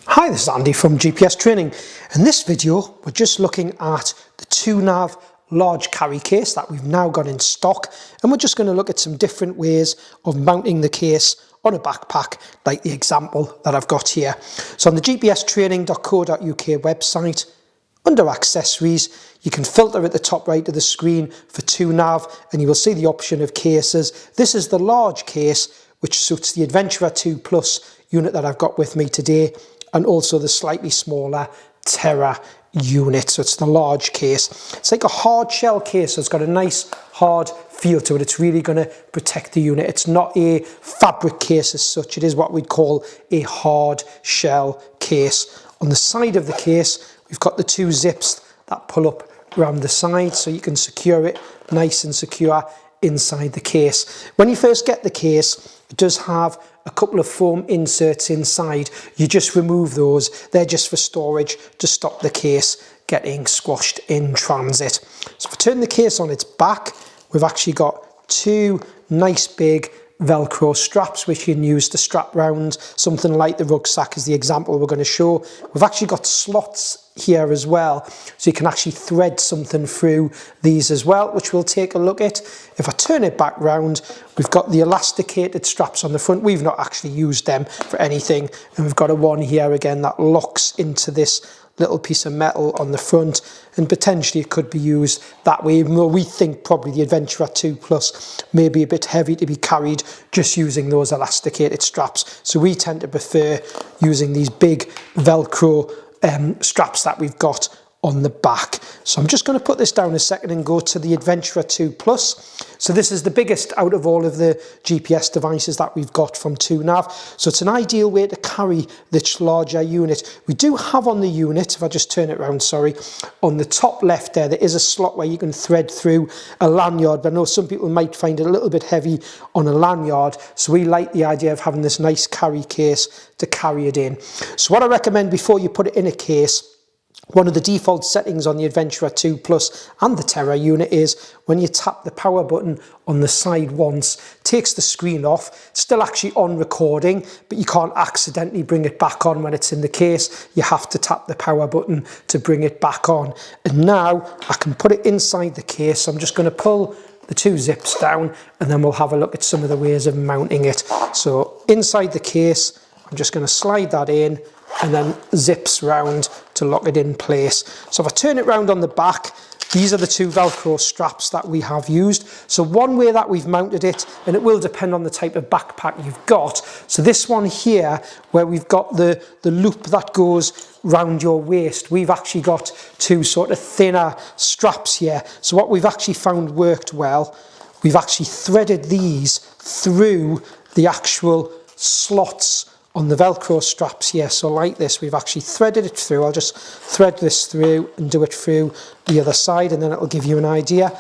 Hi, this is Andy from GPS Training. In this video, we're just looking at the TwoNav large carry case that we've now got in stock, and we're just going to look at some different ways of mounting the case on a backpack, like the example that I've got here. So on the gpstraining.co.uk website, under accessories, you can filter at the top right of the screen for TwoNav, and you will see the option of cases. This is the large case, which suits the Adventurer 2 Plus unit that I've got with me today, and also the slightly smaller Terra unit. So it's the large case. It's like a hard shell case, so it's got a nice hard feel to it. It's really going to protect the unit. It's not a fabric case as such. It is what we'd call a hard shell case. On the side of the case, we've got the two zips that pull up around the side, so you can secure it nice and secure inside the case. When you first get the case, it does have a couple of foam inserts inside. You just remove those. They're just for storage to stop the case getting squashed in transit. So if I turn the case on its back, we've actually got two nice big Velcro straps which you can use to strap round something like the rucksack is the example we're going to show. We've actually got slots here as well, so you can actually thread something through these as well, which we'll take a look at. If I turn it back round, we've got the elasticated straps on the front. We've not actually used them for anything, and we've got a one here again that locks into this little piece of metal on the front, and potentially it could be used that way, even though we think probably the Adventurer 2 Plus may be a bit heavy to be carried just using those elasticated straps. So we tend to prefer using these big Velcro straps that we've got on the back. So I'm just going to put this down a second and go to the Adventurer 2 Plus. So this is the biggest out of all of the GPS devices that we've got from TwoNav. So it's an ideal way to carry this larger unit. We do have on the unit, if I just turn it around, sorry, on the top left there is a slot where you can thread through a lanyard, but I know some people might find it a little bit heavy on a lanyard. So we like the idea of having this nice carry case to carry it in. So what I recommend before you put it in a case, one of the default settings on the Adventurer 2 Plus and the Terra unit is when you tap the power button on the side once, takes the screen off, still actually on recording, but you can't accidentally bring it back on when it's in the case. You have to tap the power button to bring it back on. And now I can put it inside the case. I'm just going to pull the two zips down, and then we'll have a look at some of the ways of mounting it. So inside the case, I'm just going to slide that in, and then zips round to lock it in place. So if I turn it round on the back, these are the two Velcro straps that we have used. So one way that we've mounted it, and it will depend on the type of backpack you've got. So this one here, where we've got the loop that goes round your waist, we've actually got two sort of thinner straps here. So what we've actually found worked well, we've actually threaded these through the actual slots on the Velcro straps here. So like this, we've actually threaded it through. I'll just thread this through and do it through the other side, and then it'll give you an idea.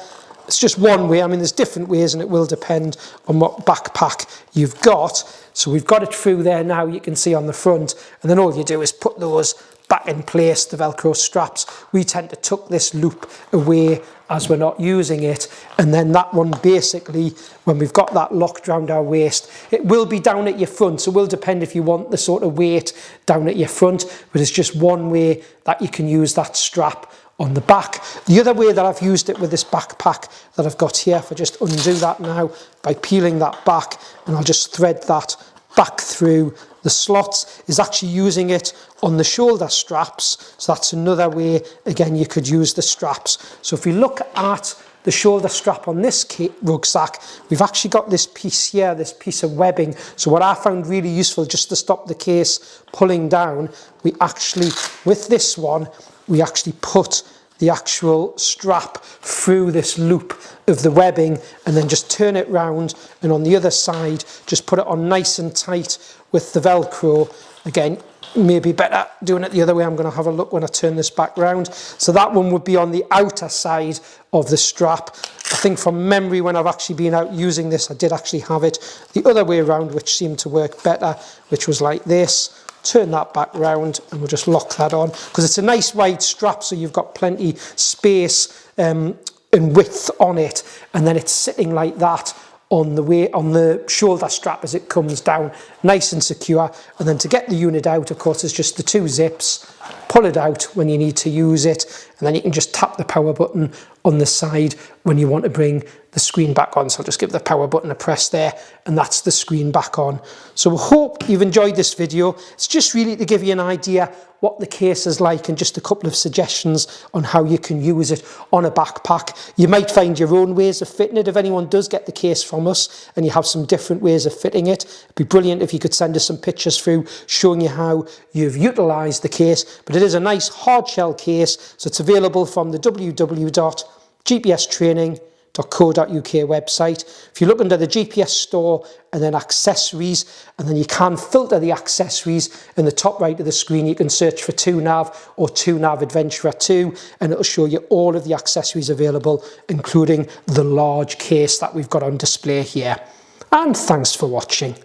It's just one way. I mean, there's different ways, and it will depend on what backpack you've got. So we've got it through there now, you can see on the front, and then all you do is put those back in place, the Velcro straps. We tend to tuck this loop away as we're not using it, and then that one basically, when we've got that locked around our waist, it will be down at your front, so it will depend if you want the sort of weight down at your front, but it's just one way that you can use that strap on the back. The other way that I've used it with this backpack that I've got here, if I just undo that now by peeling that back, and I'll just thread that back through the slots, is actually using it on the shoulder straps. So that's another way, again, you could use the straps. So if we look at the shoulder strap on this rucksack, we've actually got this piece here, this piece of webbing. So what I found really useful, just to stop the case pulling down, we actually, with this one, we actually put the actual strap through this loop of the webbing, and then just turn it round, and on the other side just put it on nice and tight with the Velcro. Again, maybe better doing it the other way. I'm going to have a look when I turn this back round. So that one would be on the outer side of the strap. I think from memory, when I've actually been out using this, I did actually have it the other way around, which seemed to work better, which was like this. Turn that back round, and we'll just lock that on, because it's a nice wide strap, so you've got plenty space and width on it, and then it's sitting like that on the shoulder strap as it comes down, nice and secure. And then to get the unit out, of course, there's just the 2 zips. Pull it out when you need to use it, and then you can just tap the power button on the side when you want to bring the screen back on. So I'll just give the power button a press there, and that's the screen back on. So I hope you've enjoyed this video. It's just really to give you an idea what the case is like and just a couple of suggestions on how you can use it on a backpack. You might find your own ways of fitting it. If anyone does get the case from us and you have some different ways of fitting it, it'd be brilliant if you could send us some pictures through showing you how you've utilised the case. But it is a nice hard shell case, so it's available from the www.gpstraining.co.uk website. If you look under the GPS store and then accessories, and then you can filter the accessories in the top right of the screen, you can search for TwoNav or TwoNav Adventurer 2, and it'll show you all of the accessories available, including the large case that we've got on display here. And thanks for watching.